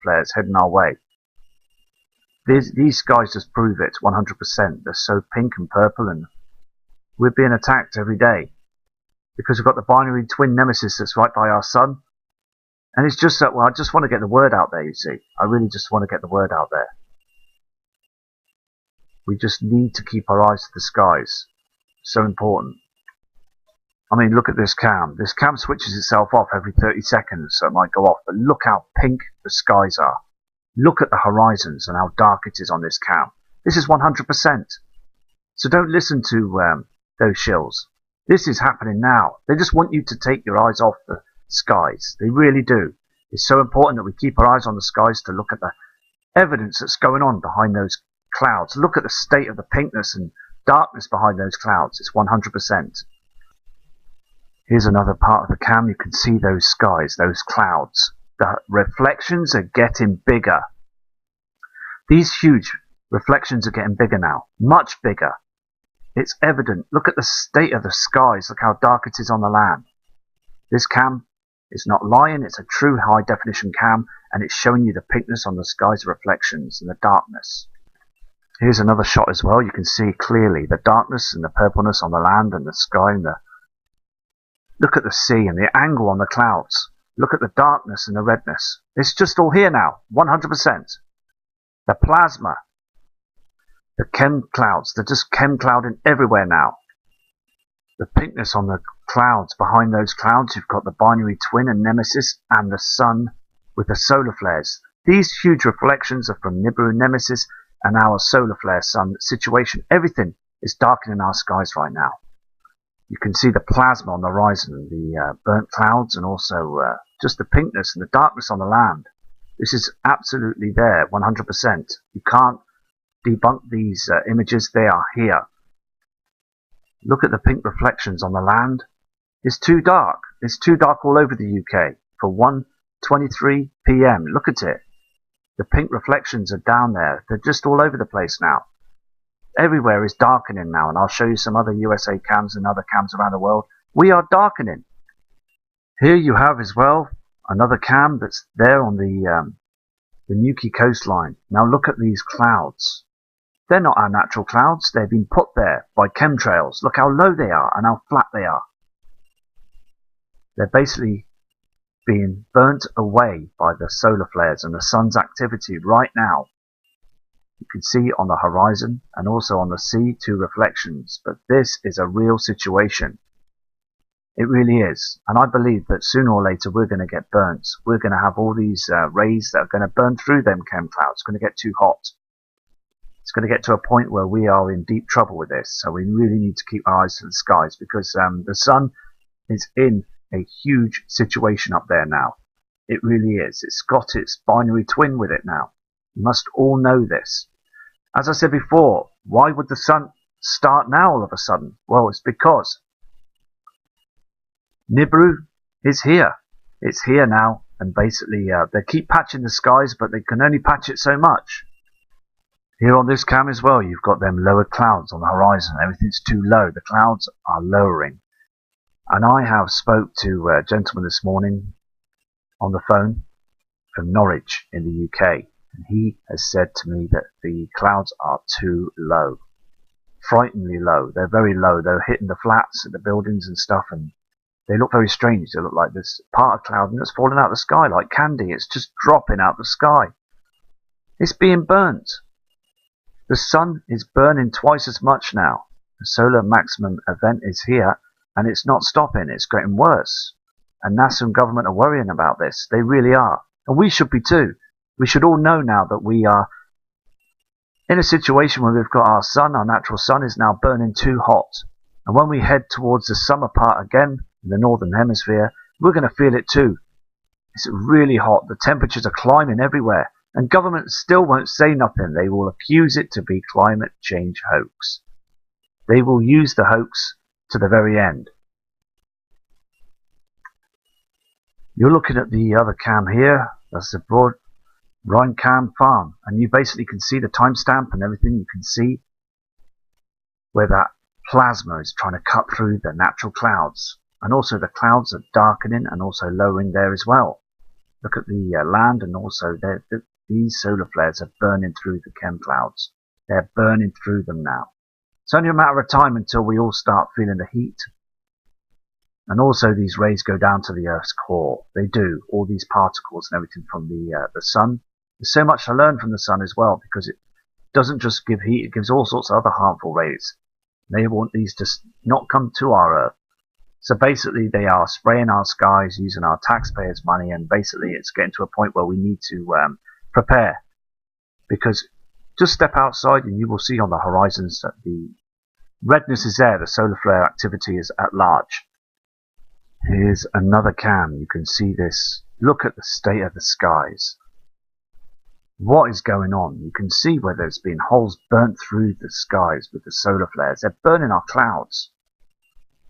flares heading our way. These skies just prove it 100%. They're so pink and purple, and we're being attacked every day because we've got the binary twin Nemesis that's right by our sun. And it's just that, well, I just want to get the word out there, you see. I really just want to get the word out there. We just need to keep our eyes to the skies. So important. I mean, look at this cam. This cam switches itself off every 30 seconds, so it might go off. But look how pink the skies are. Look at the horizons and how dark it is on this cam. This is 100%. So don't listen to those shills. This is happening now. They just want you to take your eyes off the skies. They really do. It's so important that we keep our eyes on the skies to look at the evidence that's going on behind those clouds. Look at the state of the pinkness and darkness behind those clouds. It's 100%. Here's another part of the cam. You can see those skies, those clouds. The reflections are getting bigger. These huge reflections are getting bigger now. Much bigger. It's evident. Look at the state of the skies. Look how dark it is on the land. This cam is not lying. It's a true high definition cam, and it's showing you the pinkness on the skies, reflections, and the darkness. Here's another shot as well. You can see clearly the darkness and the purpleness on the land and the sky. And look at the sea and the angle on the clouds. Look at the darkness and the redness. It's just all here now, 100%. The plasma, the chem clouds, they're just chem clouding everywhere now. The pinkness on the clouds, behind those clouds you've got the binary twin and Nemesis and the sun with the solar flares. These huge reflections are from Nibiru, Nemesis and our solar flare sun situation. Everything is darkening our skies right now. You can see the plasma on the horizon, the burnt clouds, and also just the pinkness and the darkness on the land. This is absolutely there, 100%. You can't debunk these images. They are here. Look at the pink reflections on the land. It's too dark. It's too dark all over the UK for 1:23 PM. Look at it. The pink reflections are down there. They're just all over the place now. Everywhere is darkening now, and I'll show you some other USA cams and other cams around the world. We are darkening. Here you have as well another cam that's there on the Nuki coastline. Now look at these clouds. They're not our natural clouds. They've been put there by chemtrails. Look how low they are and how flat they are. They're basically being burnt away by the solar flares and the sun's activity right now. You can see on the horizon and also on the sea two reflections, but this is a real situation. It really is, and I believe that sooner or later we're going to get burnt. We're going to have all these rays that are going to burn through them chem clouds. It's going to get too hot. It's going to get to a point where we are in deep trouble with this, so we really need to keep our eyes to the skies because the sun is in a huge situation up there now. It really is. It's got its binary twin with it now. You must all know this. As I said before, why would the sun start now all of a sudden? Well, it's because Nibiru is here. It's here now, and basically they keep patching the skies, but they can only patch it so much. Here on this cam as well, you've got them lower clouds on the horizon. Everything's too low. The clouds are lowering. And I have spoke to a gentleman this morning on the phone from Norwich in the UK. And he has said to me that the clouds are too low. Frighteningly low. They're very low. They're hitting the flats and the buildings and stuff, and they look very strange. They look like this part of cloud that's falling out of the sky like candy. It's just dropping out of the sky. It's being burnt. The sun is burning twice as much now. The solar maximum event is here, and it's not stopping. It's getting worse. And NASA and government are worrying about this. They really are. And we should be too. We should all know now that we are in a situation where we've got our sun, our natural sun, is now burning too hot. And when we head towards the summer part again, in the northern hemisphere, we're going to feel it too. It's really hot. The temperatures are climbing everywhere. And government still won't say nothing. They will accuse it to be climate change hoax. They will use the hoax to the very end. You're looking at the other cam here. That's the broad Rheincam farm, and you basically can see the timestamp and everything. You can see where that plasma is trying to cut through the natural clouds, and also the clouds are darkening and also lowering there as well. Look at the land, and also these solar flares are burning through the chem clouds. They're burning through them now. It's only a matter of time until we all start feeling the heat. And also these rays go down to the Earth's core. They do. All these particles and everything from the sun. There's so much to learn from the sun as well, because it doesn't just give heat, it gives all sorts of other harmful rays. They want these to not come to our Earth. So basically they are spraying our skies using our taxpayers' money, and basically it's getting to a point where we need to prepare. Because just step outside and you will see on the horizons that the redness is there, the solar flare activity is at large. Here's another cam, you can see this. Look at the state of the skies. What is going on? You can see where there's been holes burnt through the skies with the solar flares. They're burning our clouds.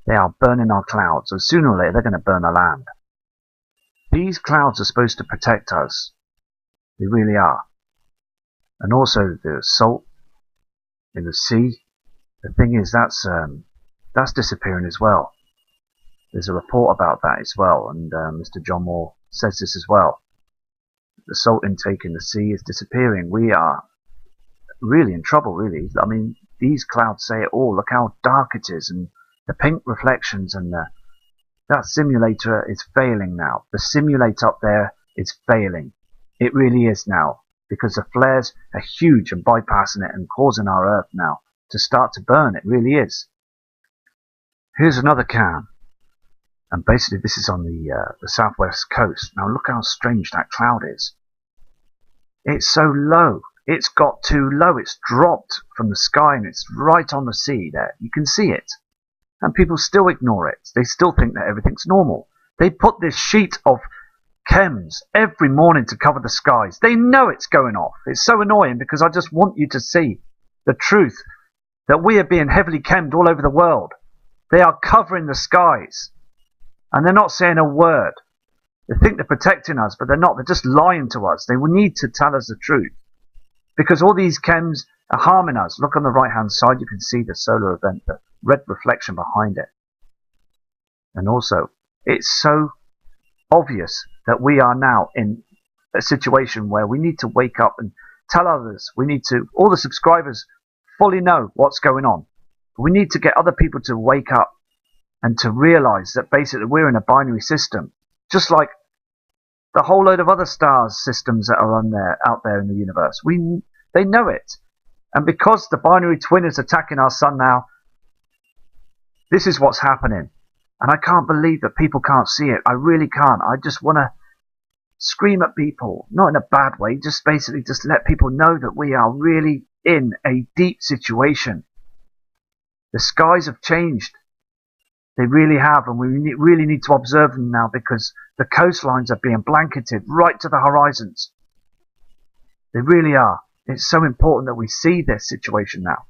They are burning our clouds. So sooner or later they're going to burn the land. These clouds are supposed to protect us. They really are. And also the salt in the sea. The thing is, that's disappearing as well. There's a report about that as well, and Mr. John Moore says this as well. The salt intake in the sea is disappearing. We are really in trouble, really. I mean, these clouds say it all. Look how dark it is, and the pink reflections, and that simulator is failing now. The simulator up there is failing. It really is now, because the flares are huge and bypassing it and causing our Earth now to start to burn. It really is. Here's another cam. And basically this is on the southwest coast. Now look how strange that cloud is. It's so low. It's got too low. It's dropped from the sky and it's right on the sea there. You can see it. And people still ignore it. They still think that everything's normal. They put this sheet of chems every morning to cover the skies. They know it's going off. It's so annoying, because I just want you to see the truth that we are being heavily chemmed all over the world. They are covering the skies. And they're not saying a word. They think they're protecting us, but they're not. They're just lying to us. They will need to tell us the truth. Because all these chems are harming us. Look on the right-hand side, you can see the solar event, the red reflection behind it. And also, it's so obvious that we are now in a situation where we need to wake up and tell others. We need to, all the subscribers fully know what's going on. We need to get other people to wake up and to realize that basically we're in a binary system, just like the whole load of other stars systems that are out there in the universe. They know it. And because the binary twin is attacking our sun now, this is what's happening. And I can't believe that people can't see it. I really can't. I just want to scream at people, not in a bad way, just basically just let people know that we are really in a deep situation. The skies have changed. They really have, and we really need to observe them now, because the coastlines are being blanketed right to the horizons. They really are. It's so important that we see this situation now.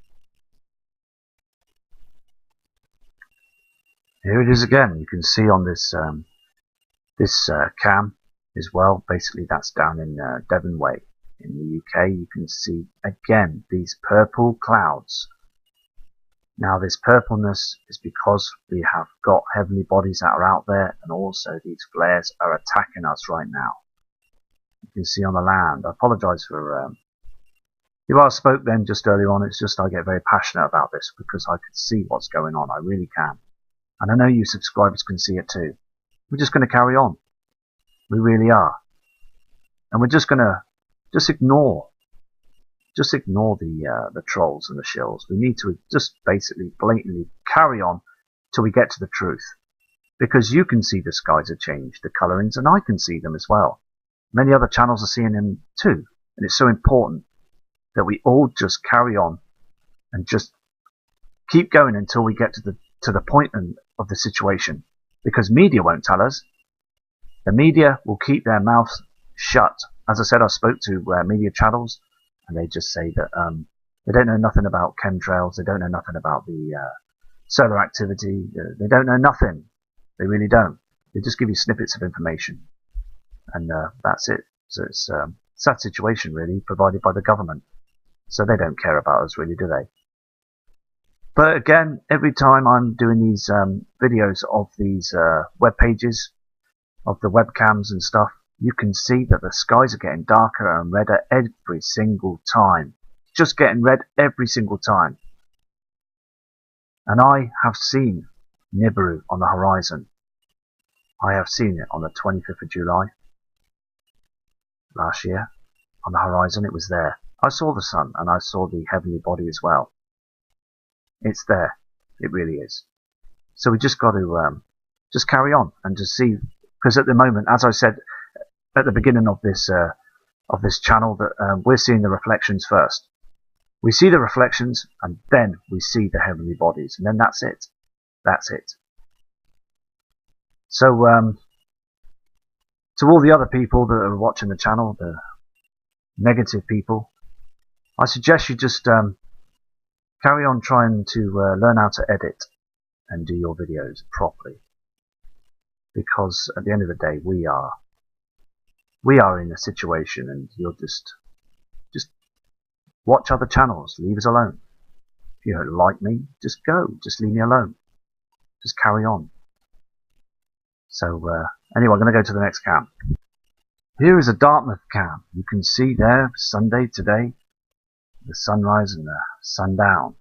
Here it is again. You can see on this cam as well. Basically, that's down in Devon Way in the UK. You can see again these purple clouds. Now this purpleness is because we have got heavenly bodies that are out there, and also these flares are attacking us right now. You can see on the land. I apologise for if I spoke then just earlier on. It's just I get very passionate about this because I can see what's going on. I really can. And I know you subscribers can see it too. We're just going to carry on. We really are. And we're just going to ignore the trolls and the shills. We need to just basically blatantly carry on till we get to the truth. Because you can see the skies have changed, the colourings, and I can see them as well. Many other channels are seeing them too. And it's so important that we all just carry on and just keep going until we get to the point of the situation. Because media won't tell us. The media will keep their mouths shut. As I said, I spoke to media channels, and they just say that they don't know nothing about chemtrails. They don't know nothing about the solar activity. They don't know nothing. They really don't. They just give you snippets of information, and that's it. So it's a sad situation, really, provided by the government. So they don't care about us, really, do they? But again, every time I'm doing these videos of these web pages, of the webcams and stuff, you can see that the skies are getting darker and redder every single time. Just getting red every single time. And I have seen Nibiru on the horizon. I have seen it on the 25th of July last year. On the horizon, it was there. I saw the sun and I saw the heavenly body as well. It's there. It really is. So we just got to just carry on and just see, because at the moment, as I said at the beginning of this channel, that we're seeing the reflections first. We see the reflections and then we see the heavenly bodies, and then that's it. That's it. So to all the other people that are watching the channel, the negative people, I suggest you just carry on trying to learn how to edit and do your videos properly, because at the end of the day we are in a situation, and you'll just watch other channels, leave us alone. If you don't like me, just go, just leave me alone, just carry on. So anyway, I'm going to go to the next cam. Here is a Dartmouth cam. You can see there Sunday today, the sunrise and the sundown.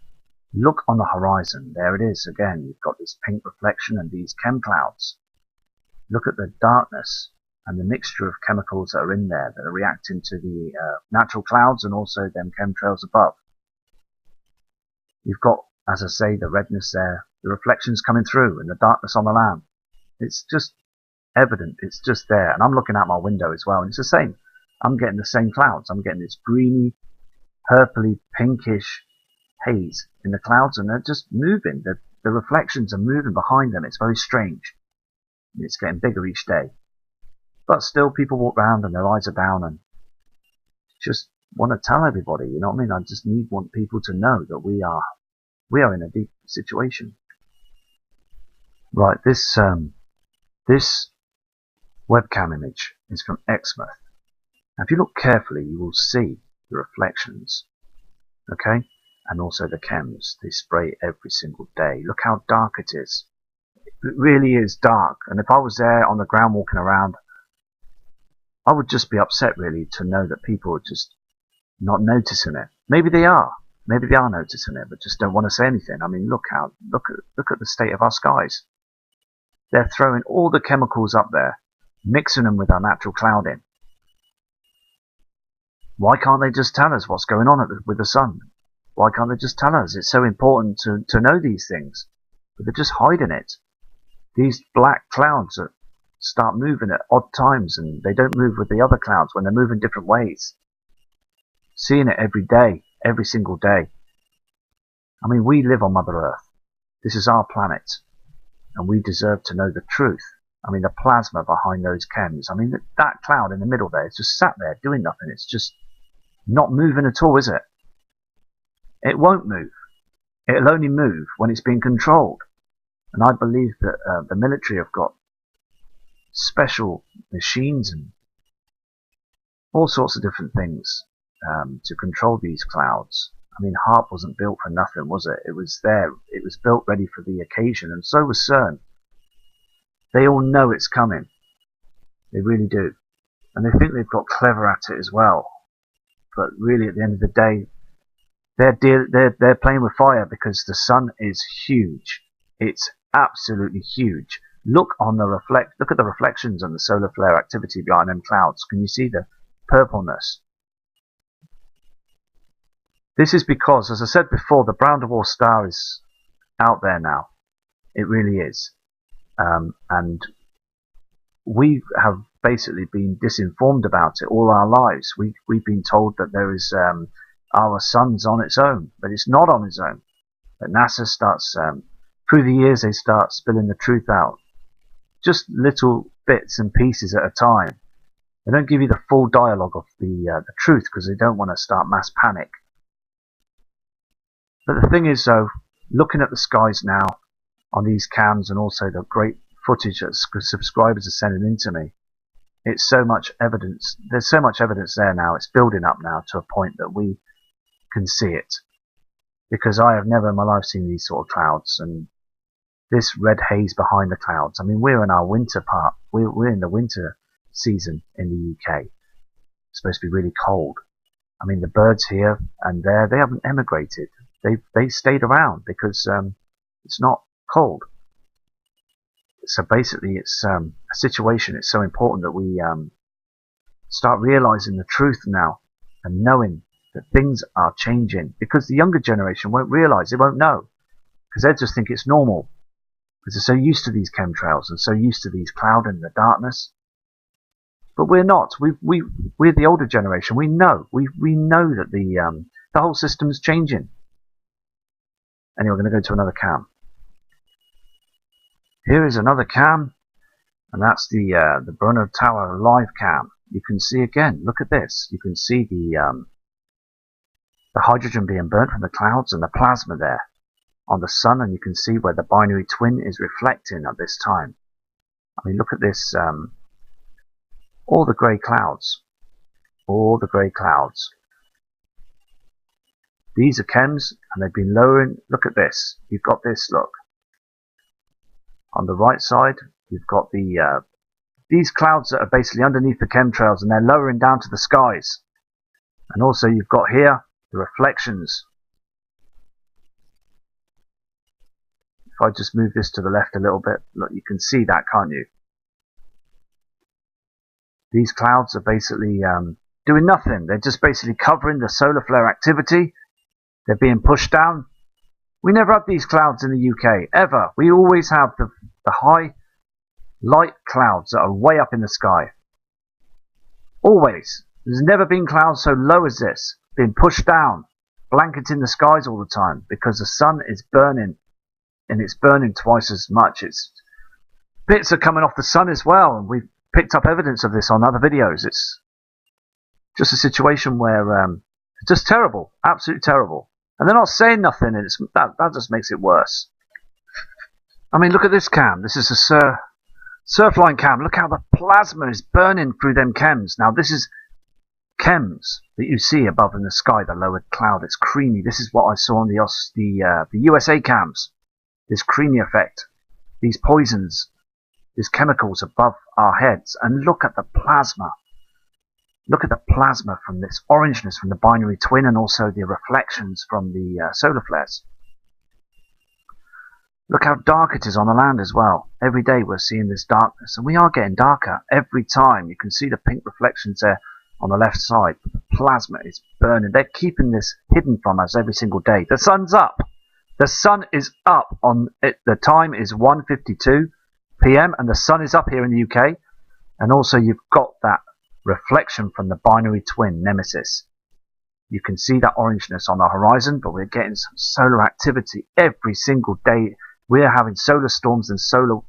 Look on the horizon, there it is again. You've got this pink reflection and these chem clouds. Look at the darkness and the mixture of chemicals that are in there that are reacting to the natural clouds and also them chemtrails above. You've got, as I say, the redness there, the reflections coming through, and the darkness on the land. It's just evident, it's just there. And I'm looking out my window as well, and it's the same. I'm getting the same clouds. I'm getting this greeny, purpley, pinkish haze in the clouds, and they're just moving. The reflections are moving behind them. It's very strange. It's getting bigger each day. But still, people walk around and their eyes are down and just want to tell everybody, you know what I mean? I just want people to know that we are in a deep situation. Right, this webcam image is from Exmouth. Now, if you look carefully, you will see the reflections, okay? And also the chems. They spray every single day. Look how dark it is. It really is dark. And if I was there on the ground walking around, I would just be upset really to know that people are just not noticing it. Maybe they are. Maybe they are noticing it, but just don't want to say anything. I mean, look at the state of our skies. They're throwing all the chemicals up there, mixing them with our natural clouding. Why can't they just tell us what's going on with the sun? Why can't they just tell us? It's so important to know these things, but they're just hiding it. These black clouds that start moving at odd times, and they don't move with the other clouds when they're moving different ways. Seeing it every day, every single day. I mean, we live on Mother Earth. This is our planet, and we deserve to know the truth. I mean, the plasma behind those chems. I mean, that cloud in the middle there is just sat there doing nothing. It's just not moving at all, is it? It won't move. It'll only move when it's being controlled. And I believe that the military have got special machines and all sorts of different things to control these clouds. I mean, HARP wasn't built for nothing, was it? It was there. It was built ready for the occasion, and so was CERN. They all know it's coming. They really do. And they think they've got clever at it as well. But really, at the end of the day, they're playing with fire, because the sun is huge. It's absolutely huge. Look at the reflections and the solar flare activity behind them clouds. Can you see the purpleness? This is because, as I said before, the brown dwarf star is out there now. It really is. And we have basically been disinformed about it all our lives. We've been told that there is our sun's on its own, but it's not on its own. But NASA starts, through the years, they start spilling the truth out. Just little bits and pieces at a time. They don't give you the full dialogue of the truth, because they don't want to start mass panic. But the thing is, though, looking at the skies now on these cams, and also the great footage that subscribers are sending in to me, it's so much evidence. There's so much evidence there now. It's building up now to a point that we can see it. Because I have never in my life seen these sort of clouds, and this red haze behind the clouds. I mean, we're in our winter part. We're in the winter season in the UK. It's supposed to be really cold. I mean, the birds here and there, they haven't emigrated. They stayed around because it's not cold. So basically, it's a situation. It's so important that we start realizing the truth now and knowing that things are changing, because the younger generation won't realize, they won't know, because they just think it's normal, because they're so used to these chemtrails and so used to these cloud and the darkness. But we're not. We're the older generation. We know. We know that the whole system's changing. Anyway, we're going to go to another cam. Here is another cam, and that's the Brunner Tower live cam. You can see again. Look at this. You can see the hydrogen being burnt from the clouds and the plasma there on the sun, and you can see where the binary twin is reflecting at this time. I mean, look at this. All the grey clouds. All the grey clouds. These are chems, and they've been lowering. Look at this. You've got this, look. On the right side, you've got these clouds that are basically underneath the chemtrails, and they're lowering down to the skies. And also you've got here the reflections. If I just move this to the left a little bit, look, you can see that, can't you? These clouds are basically doing nothing. They're just basically covering the solar flare activity. They're being pushed down. We never had these clouds in the UK, ever. We always have the high light clouds that are way up in the sky. Always. There's never been clouds so low as this, being pushed down, blanketing the skies all the time, because the sun is burning, and it's burning twice as much. Bits are coming off the sun as well, and we've picked up evidence of this on other videos. It's just a situation where it's just terrible, absolutely terrible. And they're not saying nothing, and that just makes it worse. I mean, look at this cam. This is a surfline cam. Look how the plasma is burning through them chems. Now, this is chems that you see above in the sky, the lowered cloud. It's creamy. This is what I saw on the USA cams. This creamy effect. These poisons. These chemicals above our heads. And look at the plasma. Look at the plasma from this orangeness from the binary twin, and also the reflections from the solar flares. Look how dark it is on the land as well. Every day we're seeing this darkness, and we are getting darker every time. You can see the pink reflections there on the left side. The plasma is burning. They're keeping this hidden from us every single day. The sun's up. The sun is up. The time is 1:52 p.m. and the sun is up here in the UK. And also you've got that reflection from the binary twin Nemesis. You can see that orangeness on the horizon, but we're getting some solar activity every single day. We're having solar storms and solar...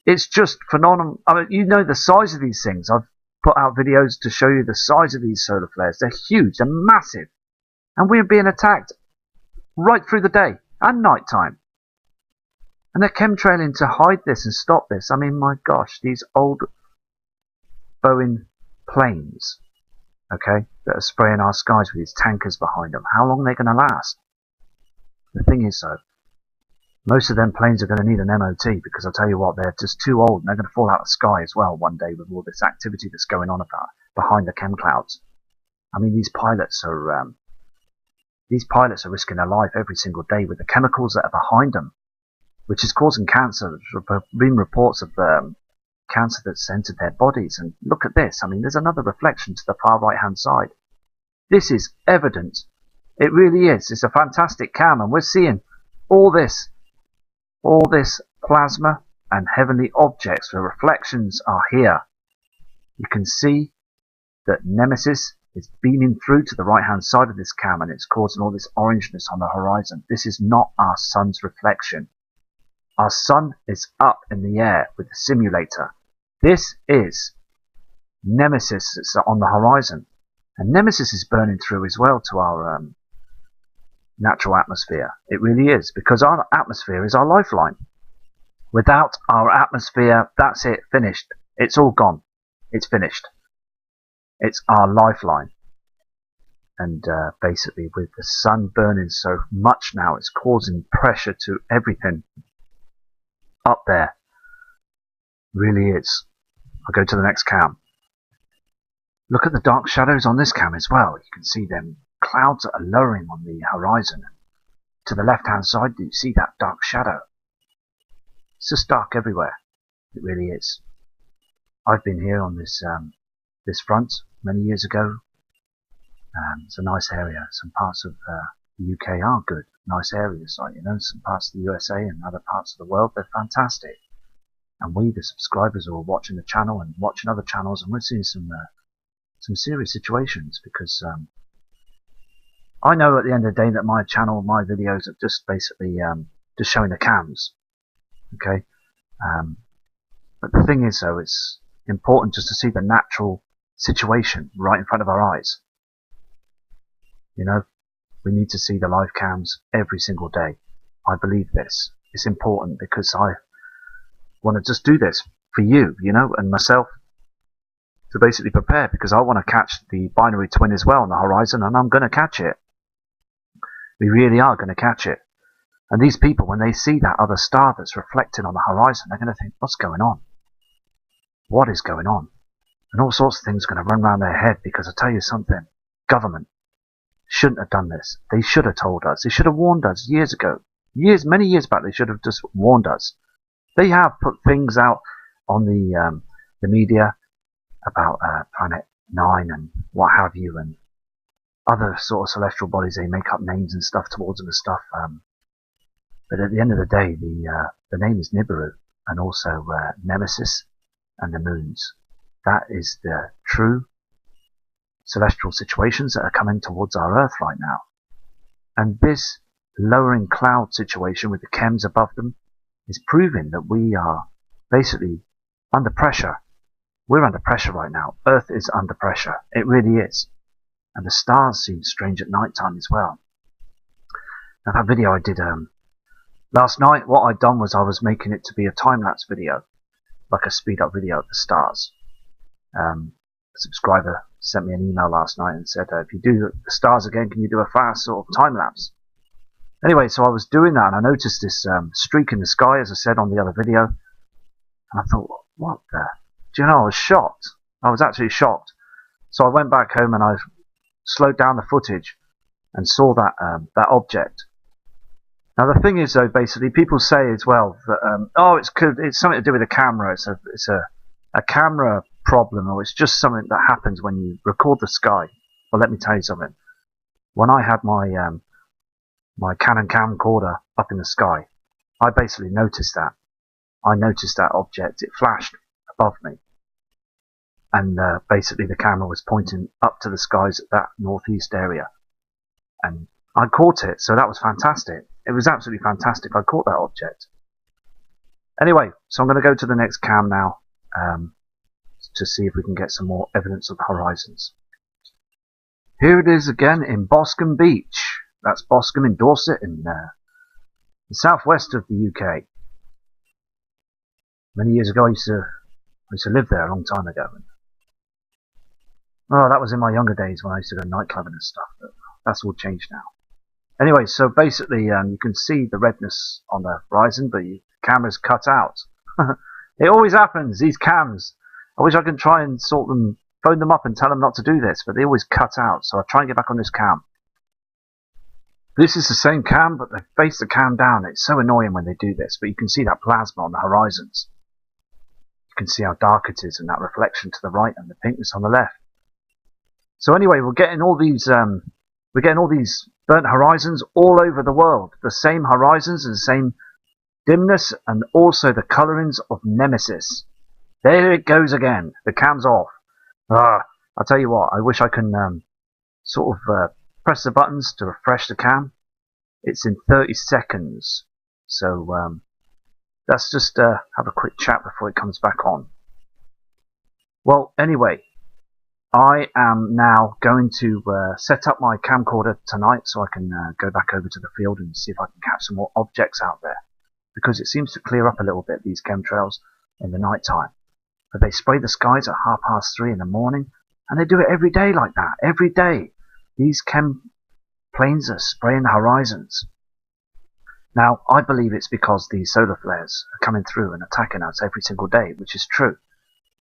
It's just phenomenal. I mean, you know the size of these things. I've put out videos to show you the size of these solar flares. They're huge. They're massive. And we're being attacked right through the day and night time. And they're chemtrailing to hide this and stop this. I mean, my gosh, these old Boeing planes, okay, that are spraying our skies with these tankers behind them. How long are they going to last? The thing is, though, most of them planes are going to need an MOT, because I'll tell you what, they're just too old, and they're going to fall out of the sky as well one day with all this activity that's going on about behind the chem clouds. I mean, these pilots are risking their life every single day with the chemicals that are behind them, which is causing cancer. There's been reports of cancer that's entered their bodies. And look at this. I mean, there's another reflection to the far right hand side. This is evident. It really is. It's a fantastic cam, and we're seeing all this plasma and heavenly objects. The reflections are here. You can see that Nemesis is beaming through to the right hand side of this cam, and it's causing all this orangeness on the horizon. This is not our sun's reflection. Our sun is up in the air with the simulator. This is Nemesis that's on the horizon. And Nemesis is burning through as well to our natural atmosphere. It really is, because our atmosphere is our lifeline. Without our atmosphere, that's it, finished. It's all gone. It's finished. It's our lifeline. And basically, with the sun burning so much now, it's causing pressure to everything up there. Really is. I'll go to the next cam. Look at the dark shadows on this cam as well. You can see them clouds that are lowering on the horizon. To the left hand side, do you see that dark shadow? It's just dark everywhere. It really is. I've been here on this this front many years ago. It's a nice area. Some parts of the UK are good, nice areas. Like, you know, some parts of the USA and other parts of the world, they're fantastic. And we, the subscribers, are watching the channel and watching other channels, and we're seeing some serious situations, because I know at the end of the day that my channel, my videos are just basically just showing the cams. Okay, but the thing is, though, it's important just to see the natural situation right in front of our eyes. You know, we need to see the live cams every single day. I believe this. It's important because I want to just do this for you, you know, and myself, to basically prepare, because I want to catch the binary twin as well on the horizon, and I'm going to catch it. We really are going to catch it. And these people, when they see that other star that's reflected on the horizon, they're going to think, what's going on? What is going on? And all sorts of things are going to run around their head, because I tell you something, government shouldn't have done this. They should have told us. They should have warned us years ago. Many years back, they should have just warned us. They have put things out on the media about Planet 9 and what have you, and other sort of celestial bodies. They make up names and stuff towards them and stuff. But at the end of the day, the name is Nibiru, and also Nemesis and the moons. That is the true celestial situations that are coming towards our Earth right now. And this lowering cloud situation with the chems above them is proving that we are basically under pressure. We're under pressure right now. Earth is under pressure. It really is. And the stars seem strange at night time as well. Now, that video I did last night, what I'd done was I was making it to be a time-lapse video, like a speed-up video of the stars. A subscriber sent me an email last night and said, if you do the stars again, can you do a fast sort of time-lapse? Anyway, so I was doing that, and I noticed this streak in the sky, as I said on the other video. And I thought, what the... Do you know, I was shocked. I was actually shocked. So I went back home and I slowed down the footage and saw that that object. Now the thing is, though, basically people say as well that oh, it's something to do with the camera. It's a camera problem, or it's just something that happens when you record the sky. Well, let me tell you something. When I had my my Canon camcorder up in the sky, I basically noticed that. I noticed that object. It flashed above me, and basically the camera was pointing up to the skies at that northeast area, and I caught it. So that was fantastic. It was absolutely fantastic. I caught that object. Anyway, so I'm going to go to the next cam now to see if we can get some more evidence of the horizons. Here it is again in Boscombe Beach. That's Boscombe in Dorset, in the southwest of the UK. Many years ago I used to live there a long time ago. Oh, that was in my younger days when I used to go nightclubbing and stuff, but that's all changed now. Anyway, so basically you can see the redness on the horizon, but the camera's cut out. It always happens, these cams. I wish I could try and phone them up and tell them not to do this, but they always cut out, so I'll try and get back on this cam. This is the same cam, but they face the cam down. It's so annoying when they do this, but you can see that plasma on the horizons. You can see how dark it is, and that reflection to the right and the pinkness on the left. So anyway, we're getting all these burnt horizons all over the world. The same horizons and the same dimness, and also the colorings of Nemesis. There it goes again. The cam's off. I'll tell you what, I wish I can press the buttons to refresh the cam. It's in 30 seconds. So let's just have a quick chat before it comes back on. Well, anyway, I am now going to set up my camcorder tonight so I can go back over to the field and see if I can catch some more objects out there. Because it seems to clear up a little bit, these chemtrails, in the night time. But they spray the skies at 3:30 in the morning, and they do it every day like that. Every day. These chem planes are spraying the horizons. Now, I believe it's because these solar flares are coming through and attacking us every single day, which is true.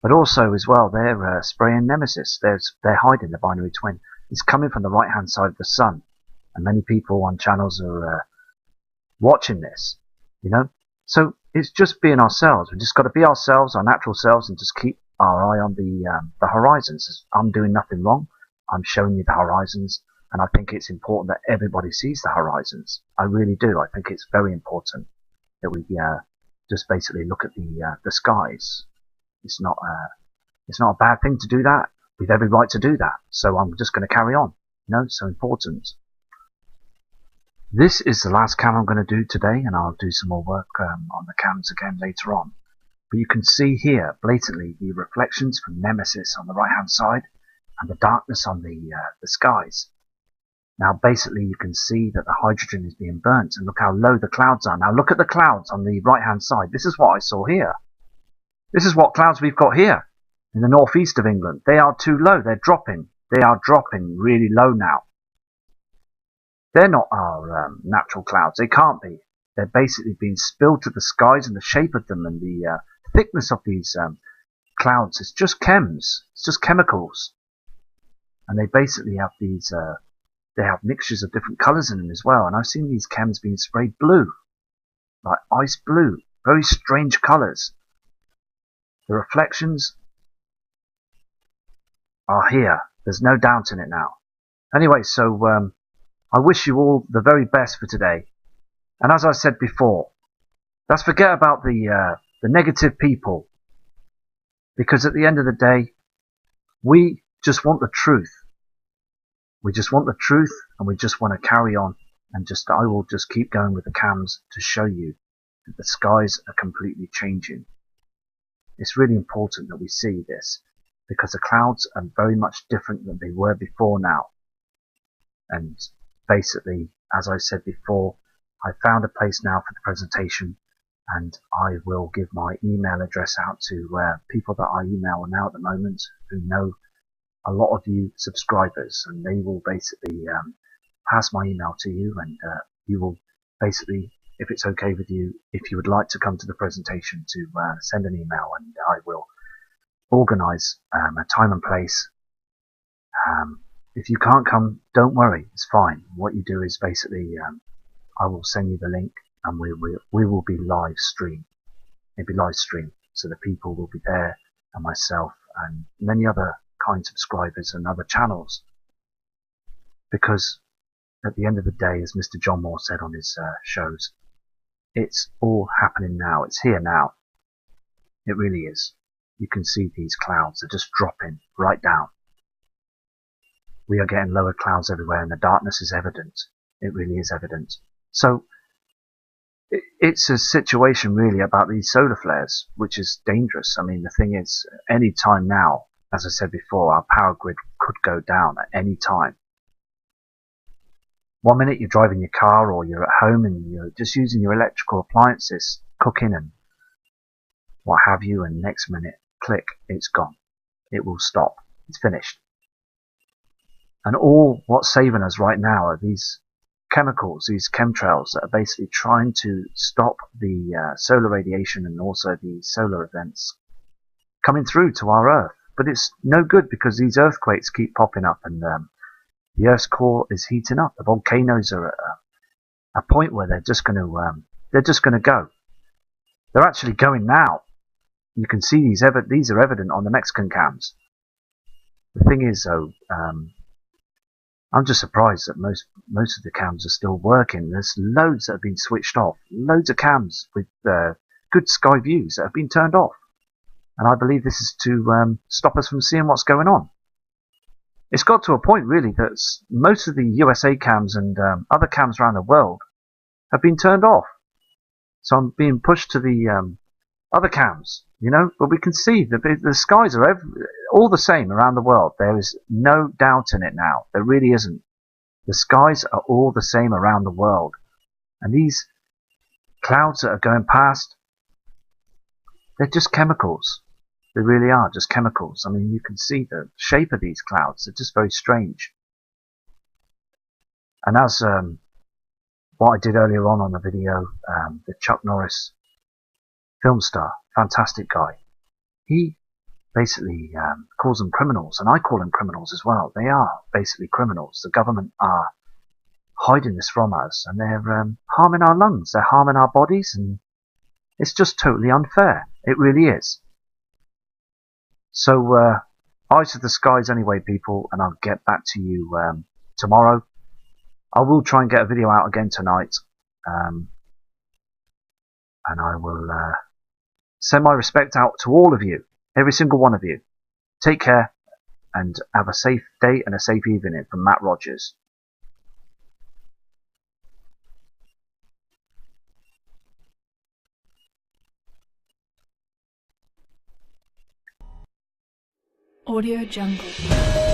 But also as well, they're spraying Nemesis. They're hiding the binary twin. It's coming from the right-hand side of the sun, and many people on channels are watching this. So it's just being ourselves. We just got to be ourselves, our natural selves, and just keep our eye on the horizons. I'm doing nothing wrong. I'm showing you the horizons, and I think it's important that everybody sees the horizons. I really do. I think it's very important that we just basically look at the skies. It's not a bad thing to do that. We've every right to do that. So I'm just going to carry on. So important. This is the last cam I'm going to do today, and I'll do some more work on the cams again later on. But you can see here blatantly the reflections from Nemesis on the right hand side and the darkness on the skies. Now basically you can see that the hydrogen is being burnt, and look how low the clouds are. Now look at the clouds on the right hand side. This is what I saw here. This is what clouds we've got here in the northeast of England. They are too low. They're dropping. They are dropping really low now. They're not our natural clouds. They can't be. They're basically being spilled to the skies, and the shape of them and the thickness of these clouds is just chems. It's just chemicals. And they basically have these, they have mixtures of different colours in them as well. And I've seen these chems being sprayed blue, like ice blue, very strange colours. The reflections are here. There's no doubt in it now. Anyway, so I wish you all the very best for today. And as I said before, let's forget about the negative people. Because at the end of the day, we just want the truth. We just want the truth, and we just want to carry on. And I will just keep going with the cams to show you that the skies are completely changing. It's really important that we see this, because the clouds are very much different than they were before now. And basically, as I said before, I found a place now for the presentation, and I will give my email address out to people that I email now at the moment who know a lot of you subscribers, and they will basically pass my email to you, and you will basically, if it's okay with you, if you would like to come to the presentation, to send an email, and I will organise a time and place. If you can't come, don't worry, it's fine. What you do is basically I will send you the link, and we will be live stream. It'll be live stream, so the people will be there, and myself and many other kind subscribers and other channels. Because at the end of the day, as Mr. John Moore said on his shows, it's all happening now. It's here now. It really is. You can see these clouds are just dropping right down. We are getting lower clouds everywhere, and the darkness is evident. It really is evident. So it's a situation really about these solar flares, which is dangerous. I mean, the thing is, any time now, as I said before, our power grid could go down at any time. One minute you're driving your car, or you're at home and you're just using your electrical appliances, cooking and what have you, and next minute, click, it's gone. It will stop. It's finished. And all what's saving us right now are these chemicals, these chemtrails that are basically trying to stop the solar radiation and also the solar events coming through to our Earth. But it's no good, because these earthquakes keep popping up, and the Earth's core is heating up. The volcanoes are at a point where they're just going to go. They're actually going now. You can see these are evident on the Mexican cams. The thing is, though, I'm just surprised that most of the cams are still working. There's loads that have been switched off. Loads of cams with good sky views that have been turned off. And I believe this is to stop us from seeing what's going on. It's got to a point really that most of the USA cams and other cams around the world have been turned off. So I'm being pushed to the other cams, but we can see the skies are all the same around the world. There is no doubt in it now. There really isn't. The skies are all the same around the world. And these clouds that are going past, they're just chemicals. They really are just chemicals. I mean, you can see the shape of these clouds. They're just very strange. And as what I did earlier on the video, the Chuck Norris film star, fantastic guy, he basically calls them criminals, and I call them criminals as well. They are basically criminals. The government are hiding this from us, and they're harming our lungs, they're harming our bodies, and it's just totally unfair. It really is. So, eyes to the skies anyway, people, and I'll get back to you tomorrow. I will try and get a video out again tonight, and I will send my respect out to all of you, every single one of you. Take care, and have a safe day and a safe evening from Matt Rogers. Audio Jungle.